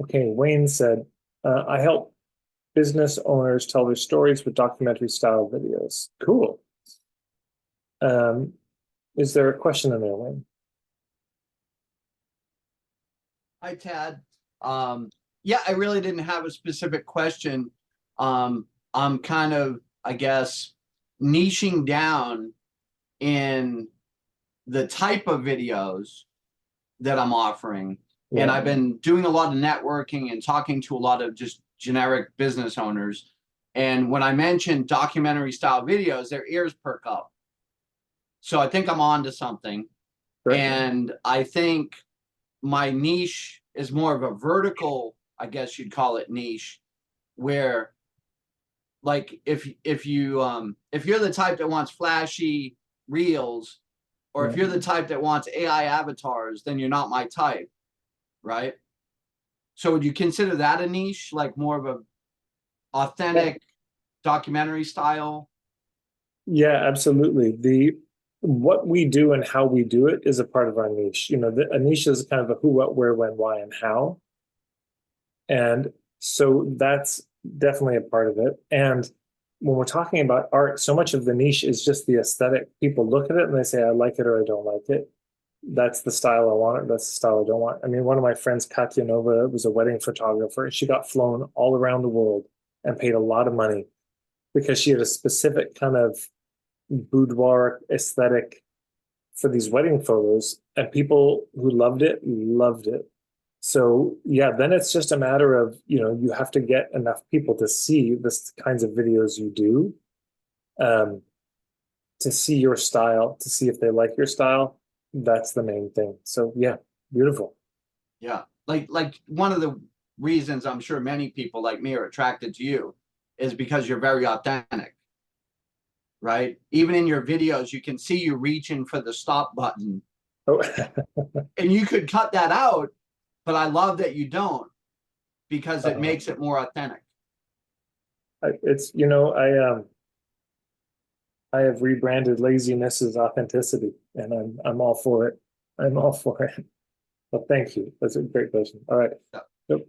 Okay, Wayne said, I help business owners tell their stories with documentary style videos. Cool. Um, is there a question in there, Wayne? Hi, Tad. Yeah, I really didn't have a specific question. I'm kind of, I guess, niching down in the type of videos that I'm offering. And Yeah. I've been doing a lot of networking and talking to a lot of just generic business owners. And when I mention documentary style videos, their ears perk up. So I think I'm on to something. Great. And I think my niche is more of a vertical, I guess you'd call it niche, where like if you're the type that wants flashy reels, or if Yeah. you're the type that wants AI avatars, then you're not my type, right? So would you consider that a niche, like more of a authentic documentary style? Yeah, absolutely. The what we do and how we do it is a part of our niche. A niche is kind of a who, what, where, when, why, and how. And so that's definitely a part of it. And when we're talking about art, so much of the niche is just the aesthetic. People look at it and they say, I like it or I don't like it. That's the style I want, or that's the style I don't want. I mean, one of my friends, Katya Nova, was a wedding photographer. She got flown all around the world and paid a lot of money because she had a specific kind of boudoir aesthetic for these wedding photos, and people who loved it loved it. So yeah, then it's just a matter of, you have to get enough people to see this kinds of videos you do, um, to see your style, to see if they like your style. That's the main thing. So yeah, beautiful. Yeah. Like one of the reasons I'm sure many people like me are attracted to you is because you're very authentic, right? Even in your videos, you can see you reaching for the stop button. Oh, And you could cut that out, but I love that you don't because it uh, makes it more authentic. it's I have rebranded laziness as authenticity, and I'm all for it. I'm all for it. Well, thank you. That's a great question. All right. Yeah. Yep.